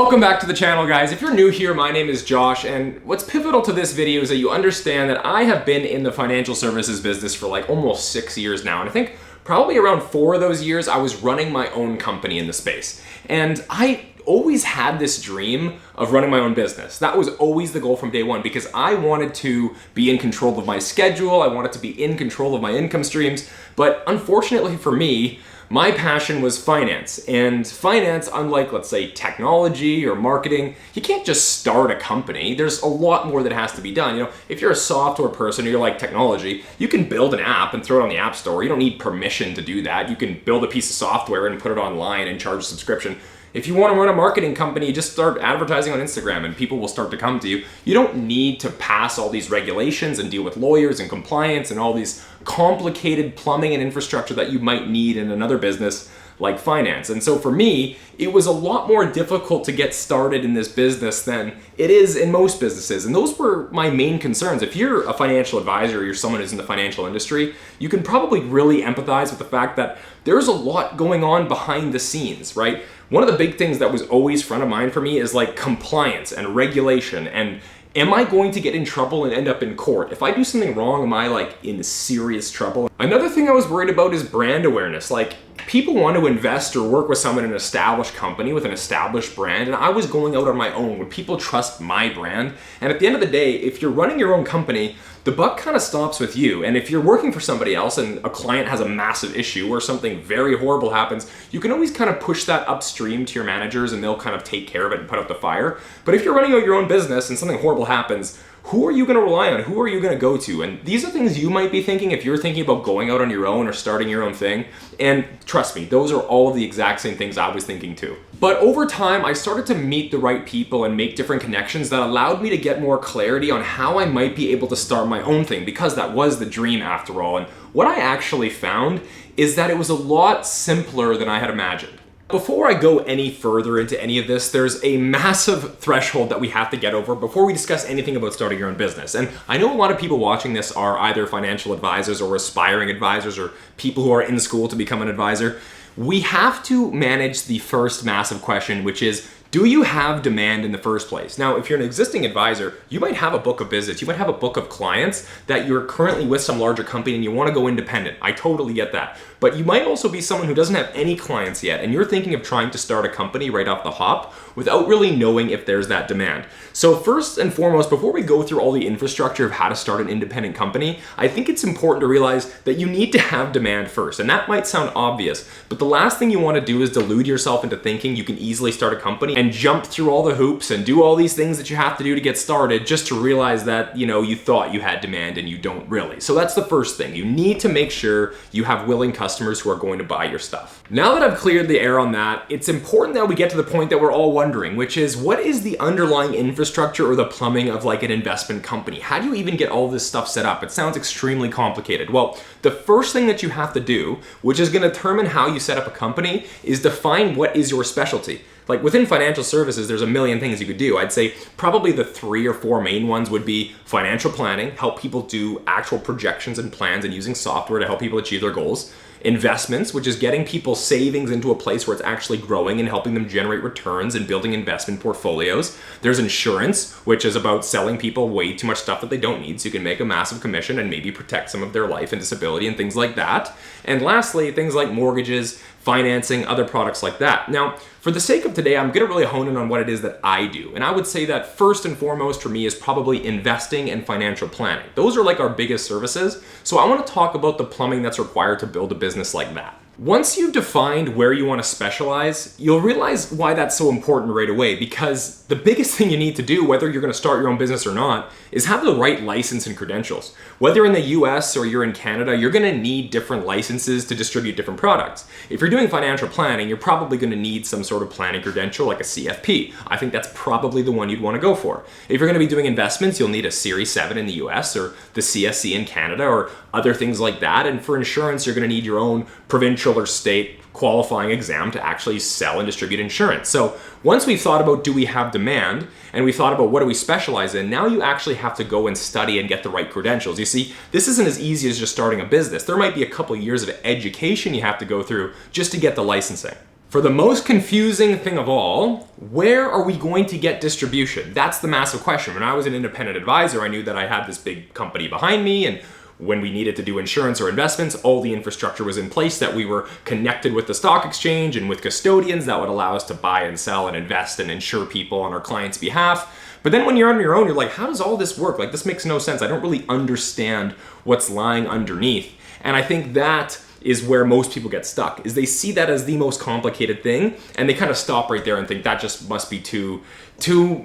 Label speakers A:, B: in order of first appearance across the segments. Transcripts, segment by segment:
A: Welcome back to the channel, guys. If you're new here, my name is Josh, and what's pivotal to this video is that you understand that I have been in the financial services business for like almost 6 years now, and I think probably around 4 of those years I was running my own company in the space. And I always had this dream of running my own business. That was always the goal from day one because I wanted to be in control of my schedule, I wanted to be in control of my income streams, but unfortunately for me, my passion was finance, and finance, unlike, let's say, technology or marketing, you can't just start a company. There's a lot more that has to be done. You know, if you're a software person or you're like technology, you can build an app and throw it on the app store. You don't need permission to do that. You can build a piece of software and put it online and charge a subscription. If you want to run a marketing company, just start advertising on Instagram and people will start to come to you. You don't need to pass all these regulations and deal with lawyers and compliance and all these complicated plumbing and infrastructure that you might need in another business like finance. And so for me, it was a lot more difficult to get started in this business than it is in most businesses. And those were my main concerns. If you're a financial advisor or you're someone who's in the financial industry, you can probably really empathize with the fact that there's a lot going on behind the scenes, right? One of the big things that was always front of mind for me is like compliance and regulation and am I going to get in trouble and end up in court? If I do something wrong, am I like in serious trouble? Another thing I was worried about is brand awareness. Like people want to invest or work with someone in an established company with an established brand, and I was going out on my own. Would people trust my brand? And at the end of the day, if you're running your own company, the buck kind of stops with you. And if you're working for somebody else and a client has a massive issue or something very horrible happens, you can always kind of push that upstream to your managers and they'll kind of take care of it and put out the fire. But if you're running out your own business and something horrible happens, who are you going to rely on? Who are you going to go to? And these are things you might be thinking if you're thinking about going out on your own or starting your own thing. And trust me, those are all of the exact same things I was thinking too. But over time, I started to meet the right people and make different connections that allowed me to get more clarity on how I might be able to start my own thing, because that was the dream after all. And what I actually found is that it was a lot simpler than I had imagined. Before I go any further into any of this, there's a massive threshold that we have to get over before we discuss anything about starting your own business. And I know a lot of people watching this are either financial advisors or aspiring advisors or people who are in school to become an advisor. We have to manage the first massive question, which is, do you have demand in the first place? Now, if you're an existing advisor, you might have a book of business, you might have a book of clients that you're currently with some larger company and you want to go independent. I totally get that. But you might also be someone who doesn't have any clients yet and you're thinking of trying to start a company right off the hop without really knowing if there's that demand. So first and foremost, before we go through all the infrastructure of how to start an independent company, I think it's important to realize that you need to have demand first. And that might sound obvious, but the last thing you want to do is delude yourself into thinking you can easily start a company and jump through all the hoops and do all these things that you have to do to get started just to realize that, you thought you had demand and you don't really. So that's the first thing. You need to make sure you have willing customers who are going to buy your stuff. Now that I've cleared the air on that, it's important that we get to the point that we're all wondering, which is what is the underlying infrastructure or the plumbing of like an investment company? How do you even get all this stuff set up? It sounds extremely complicated. Well, the first thing that you have to do, which is going to determine how you set up a company, is define what is your specialty. Like within financial services, there's a million things you could do. I'd say probably the 3 or 4 main ones would be financial planning, help people do actual projections and plans and using software to help people achieve their goals. Investments, which is getting people savings into a place where it's actually growing and helping them generate returns and building investment portfolios. There's insurance, which is about selling people way too much stuff that they don't need so you can make a massive commission and maybe protect some of their life and disability and things like that. And lastly, things like mortgages, financing, other products like that. Now, for the sake of today, I'm going to really hone in on what it is that I do. And I would say that first and foremost for me is probably investing and financial planning. Those are like our biggest services. So I want to talk about the plumbing that's required to build a business like that. Once you've defined where you want to specialize, you'll realize why that's so important right away, because the biggest thing you need to do, whether you're going to start your own business or not, is have the right license and credentials. Whether in the US or you're in Canada, you're going to need different licenses to distribute different products. If you're doing financial planning, you're probably going to need some sort of planning credential like a CFP. I think that's probably the one you'd want to go for. If you're going to be doing investments, you'll need a Series 7 in the US or the CSC in Canada or other things like that. And for insurance, you're going to need your own provincial or state qualifying exam to actually sell and distribute insurance. So once we've thought about do we have demand and we thought about what do we specialize in, now you actually have to go and study and get the right credentials. You see, this isn't as easy as just starting a business. There might be a couple years of education you have to go through just to get the licensing. For the most confusing thing of all, where are we going to get distribution? That's the massive question. When I was an independent advisor, I knew that I had this big company behind me, and when we needed to do insurance or investments, all the infrastructure was in place, that we were connected with the stock exchange and with custodians that would allow us to buy and sell and invest and insure people on our clients' behalf. But then when you're on your own, you're like, how does all this work? Like, this makes no sense. I don't really understand what's lying underneath. And I think that is where most people get stuck, is they see that as the most complicated thing, and they kind of stop right there and think that just must be too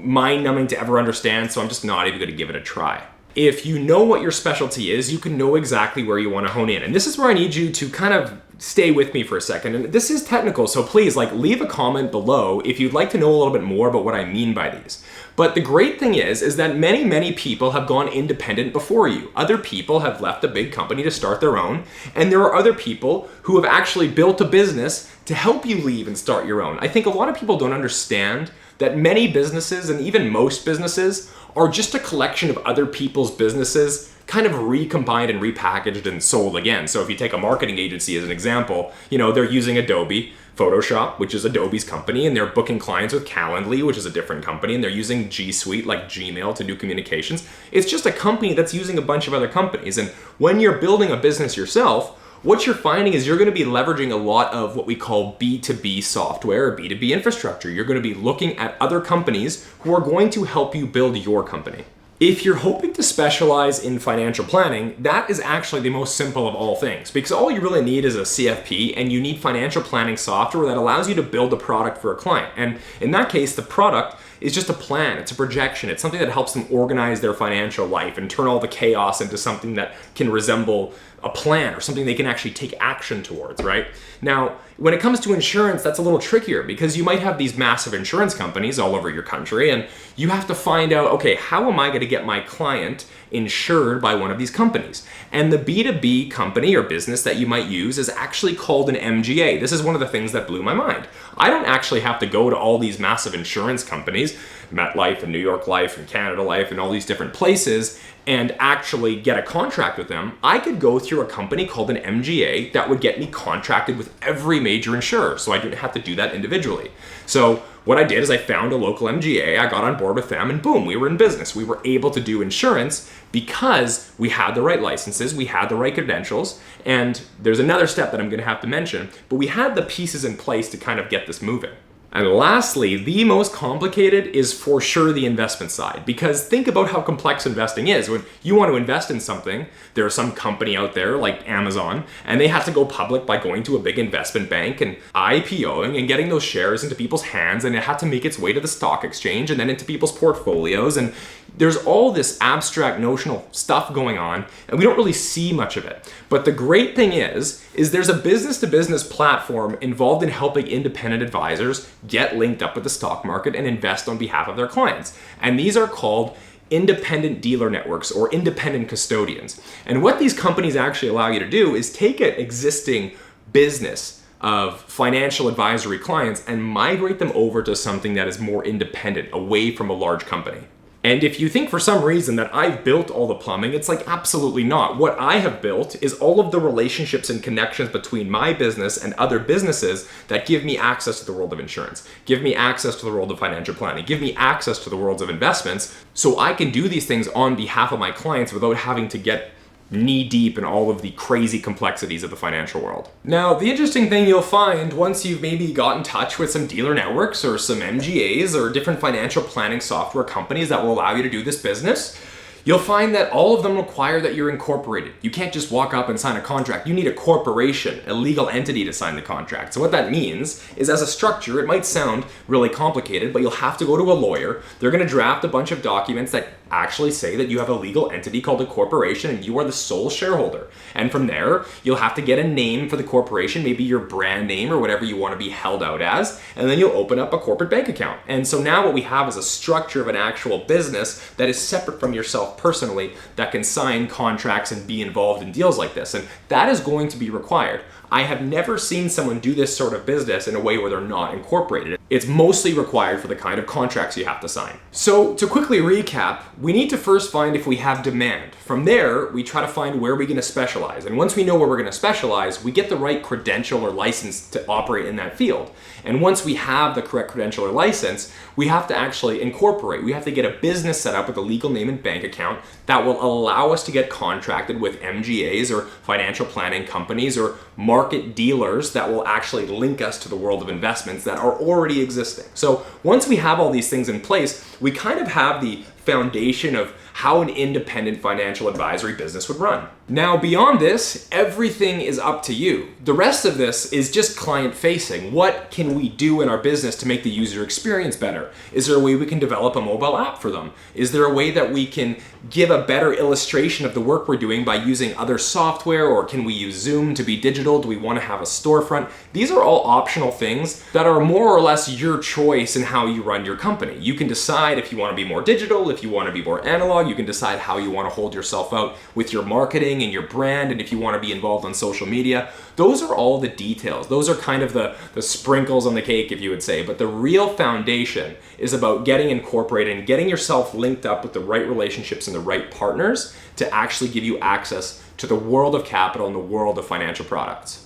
A: mind-numbing to ever understand, so I'm just not even going to give it a try. If you know what your specialty is, you can know exactly where you want to hone in. And this is where I need you to kind of stay with me for a second. And this is technical, so please leave a comment below if you'd like to know a little bit more about what I mean by these. But the great thing is that many people have gone independent before you. Other people have left a big company to start their own, and there are other people who have actually built a business to help you leave and start your own. I think a lot of people don't understand that many businesses, and even most businesses, are just a collection of other people's businesses kind of recombined and repackaged and sold again. So if you take a marketing agency as an example, they're using Adobe Photoshop, which is Adobe's company, and they're booking clients with Calendly, which is a different company, and they're using G Suite like Gmail to do communications. It's just a company that's using a bunch of other companies. And when you're building a business yourself, what you're finding is you're going to be leveraging a lot of what we call B2B software or B2B infrastructure. You're going to be looking at other companies who are going to help you build your company. If you're hoping to specialize in financial planning, that is actually the most simple of all things, because all you really need is a CFP, and you need financial planning software that allows you to build a product for a client. And in that case, the product is just a plan, it's a projection, it's something that helps them organize their financial life and turn all the chaos into something that can resemble a plan or something they can actually take action towards, right? Now, when it comes to insurance, that's a little trickier, because you might have these massive insurance companies all over your country, and you have to find out, okay, how am I going to get my client insured by one of these companies? And the B2B company or business that you might use is actually called an MGA. This is one of the things that blew my mind. I don't actually have to go to all these massive insurance companies, MetLife and New York Life and Canada Life and all these different places, and actually get a contract with them. I could go through a company called an MGA that would get me contracted with every major insurer, so I didn't have to do that individually. So what I did is I found a local MGA, I got on board with them, and boom, we were in business. We were able to do insurance because we had the right licenses, we had the right credentials, and there's another step that I'm going to have to mention, but we had the pieces in place to kind of get this moving. And lastly, the most complicated is for sure the investment side, because think about how complex investing is. When you want to invest in something, there's some company out there like Amazon, and they have to go public by going to a big investment bank and IPOing and getting those shares into people's hands, and it had to make its way to the stock exchange and then into people's portfolios. And there's all this abstract notional stuff going on, and we don't really see much of it. But the great thing is there's a business-to-business platform involved in helping independent advisors get linked up with the stock market and invest on behalf of their clients. And these are called independent dealer networks or independent custodians. And what these companies actually allow you to do is take an existing business of financial advisory clients and migrate them over to something that is more independent, away from a large company. And if you think for some reason that I've built all the plumbing, it's like absolutely not. What I have built is all of the relationships and connections between my business and other businesses that give me access to the world of insurance, give me access to the world of financial planning, give me access to the worlds of investments, so I can do these things on behalf of my clients without having to get knee deep in all of the crazy complexities of the financial world. Now, the interesting thing you'll find once you've maybe got in touch with some dealer networks or some MGAs or different financial planning software companies that will allow you to do this business, you'll find that all of them require that you're incorporated. You can't just walk up and sign a contract. You need a corporation, a legal entity to sign the contract. So what that means is, as a structure, it might sound really complicated, but you'll have to go to a lawyer. They're going to draft a bunch of documents that actually say that you have a legal entity called a corporation and you are the sole shareholder. And from there, you'll have to get a name for the corporation, maybe your brand name or whatever you want to be held out as, and then you'll open up a corporate bank account. And so now what we have is a structure of an actual business that is separate from yourself personally, that can sign contracts and be involved in deals like this. And that is going to be required. I have never seen someone do this sort of business in a way where they're not incorporated. It's mostly required for the kind of contracts you have to sign. So to quickly recap, we need to first find if we have demand. From there, we try to find where we're going to specialize. And once we know where we're going to specialize, we get the right credential or license to operate in that field. And once we have the correct credential or license, we have to actually incorporate. We have to get a business set up with a legal name and bank account that will allow us to get contracted with MGAs or financial planning companies or market dealers that will actually link us to the world of investments that are already existing. So once we have all these things in place, we kind of have the foundation of how an independent financial advisory business would run. Now, beyond this, everything is up to you. The rest of this is just client facing. What can we do in our business to make the user experience better? Is there a way we can develop a mobile app for them? Is there a way that we can give a better illustration of the work we're doing by using other software, or can we use Zoom to be digital? Do we want to have a storefront? These are all optional things that are more or less your choice in how you run your company. You can decide if you want to be more digital, if you want to be more analog. You can decide how you want to hold yourself out with your marketing and your brand, and if you want to be involved on social media. Those are all the details. Those are kind of the sprinkles on the cake, if you would say. But the real foundation is about getting incorporated and getting yourself linked up with the right relationships and the right partners to actually give you access to the world of capital and the world of financial products.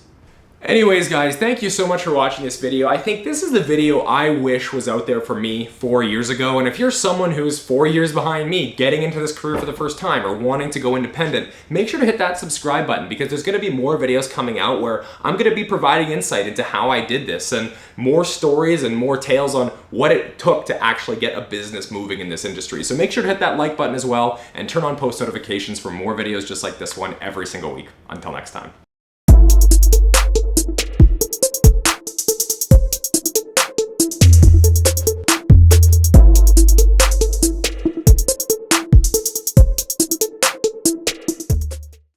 A: Anyways, guys, thank you so much for watching this video. I think this is the video I wish was out there for me 4 years ago. And if you're someone who's 4 years behind me, getting into this career for the first time or wanting to go independent, make sure to hit that subscribe button, because there's going to be more videos coming out where I'm going to be providing insight into how I did this and more stories and more tales on what it took to actually get a business moving in this industry. So make sure to hit that like button as well and turn on post notifications for more videos just like this one every single week. Until next time.